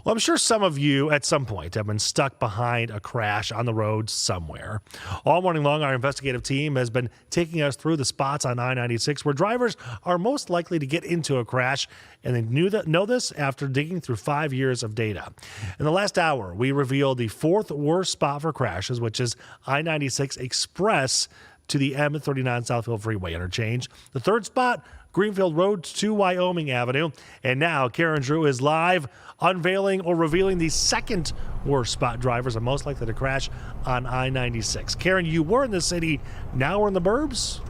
Well, I'm sure some of you at some point have been stuck behind a crash on the road somewhere. All morning long, our investigative team has been taking us through the spots on I-96 where drivers are most likely to get into a crash, and they know this after digging through 5 years of data. In the last hour, we revealed the fourth worst spot for crashes, which is I-96 Express to the M39 Southfield Freeway interchange. The third spot, Greenfield Road to Wyoming Avenue. And now Karen Drew is live, unveiling or revealing the second worst spot drivers are most likely to crash on I-96. Karen, you were in the city, now we're in the burbs?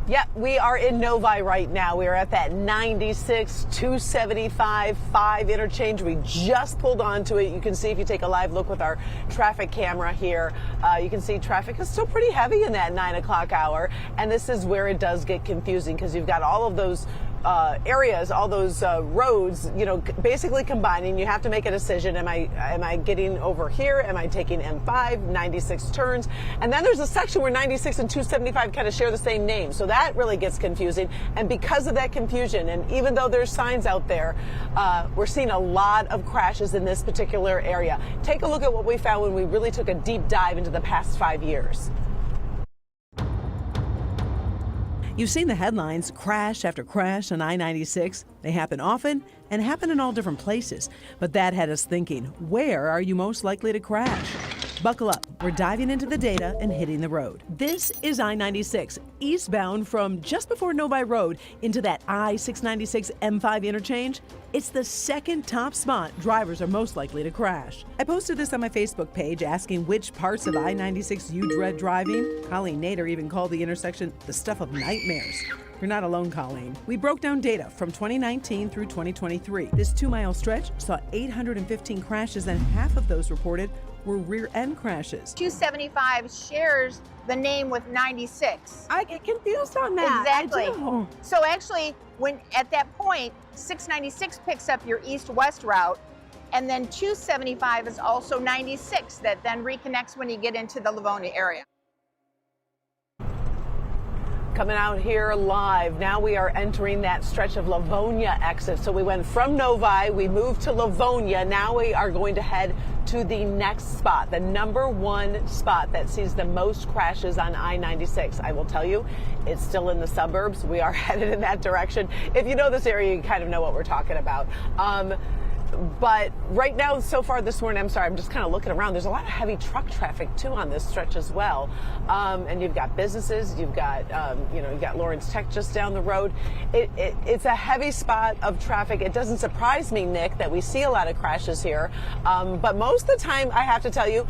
Yeah, we are in Novi right now. We are at that 96, 275, 5 interchange. We just pulled onto it. You can see if you take a live look with our traffic camera here, you can see traffic is still pretty heavy in that 9 o'clock hour. And this is where it does get confusing because you've got all of those areas, all those roads, you know, basically combining. You have to make a decision. Am I getting over here? Am I taking M5, 96 turns? And then there's a section where 96 and 275 kind of share the same name. So that really gets confusing. And because of that confusion, and even though there's signs out there, we're seeing a lot of crashes in this particular area. Take a look at what we found when we really took a deep dive into the past 5 years. You've seen the headlines, crash after crash on I-96. They happen often and happen in all different places. But that had us thinking, where are you most likely to crash? Buckle up. We're diving into the data and hitting the road. This is I-96, eastbound from just before Novi Road into that I-696 M5 interchange. It's the second top spot drivers are most likely to crash. I posted this on my Facebook page asking which parts of I-96 you dread driving. Colleen Nader even called the intersection the stuff of nightmares. You're not alone, Colleen. We broke down data from 2019 through 2023. This 2-mile stretch saw 815 crashes, and half of those reported were rear-end crashes. 275 shares the name with 96. I get confused on that. Exactly. So actually, when at that point, 696 picks up your east-west route, and then 275 is also 96 that then reconnects when you get into the Livonia area. Coming out here live. Now we are entering that stretch of Livonia exit. So we went from Novi, we moved to Livonia. Now we are going to head to the next spot, the #1 spot that sees the most crashes on I-96. I will tell you, it's still in the suburbs. We are headed in that direction. If you know this area, you kind of know what we're talking about. But right now, so far this morning, I'm sorry, I'm just kind of looking around. There's a lot of heavy truck traffic too on this stretch as well. And you've got businesses, you've got, you've got Lawrence Tech just down the road. It's a heavy spot of traffic. It doesn't surprise me, Nick, that we see a lot of crashes here. But most of the time, I have to tell you,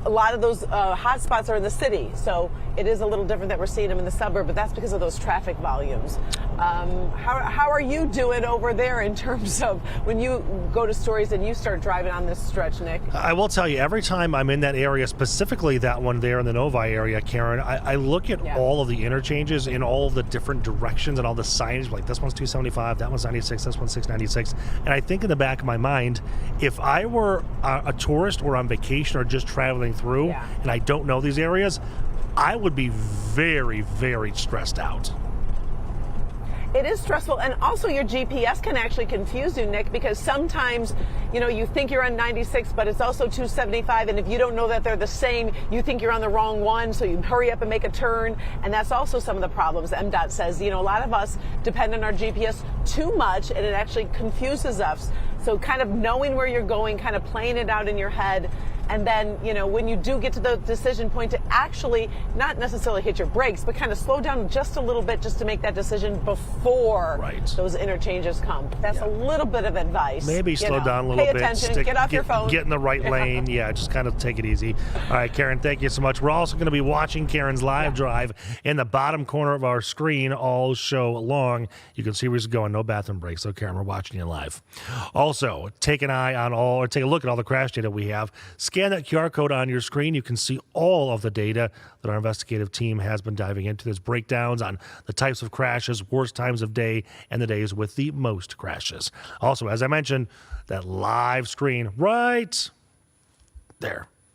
a lot of those hot spots are in the city. So it is a little different that we're seeing them in the suburb, but that's because of those traffic volumes. How are you doing over there in terms of when you go to Stories and you start driving on this stretch, Nick? I will tell you, every time I'm in that area, specifically that one there in the Novi area, Karen, I look at all of the interchanges in all of the different directions and all the signage, like this one's 275, that one's 96, this one's 696. And I think in the back of my mind, if I were a tourist or on vacation or just traveling through and I don't know these areas, I would be very, very stressed out. It is stressful, and also your GPS can actually confuse you, Nick, because sometimes, you think you're on 96, but it's also 275, and if you don't know that they're the same, you think you're on the wrong one, so you hurry up and make a turn, and that's also some of the problems. MDOT says, a lot of us depend on our GPS too much, and it actually confuses us. So kind of knowing where you're going, kind of playing it out in your head, and then, when you do get to the decision point, to actually not necessarily hit your brakes, but kind of slow down just a little bit just to make that decision before those interchanges come. That's a little bit of advice. Maybe slow down a little bit. Pay attention, get off your phone. Get in the right lane. Yeah, just kind of take it easy. All right, Karen, thank you so much. We're also going to be watching Karen's live drive in the bottom corner of our screen all show long. You can see where she's going. No bathroom breaks. So, Karen, we're watching you live. Also, take a look at all the crash data we have. Scan that QR code on your screen. You can see all of the data that our investigative team has been diving into. There's breakdowns on the types of crashes, worst times of day, and the days with the most crashes. Also, as I mentioned, that live screen right there.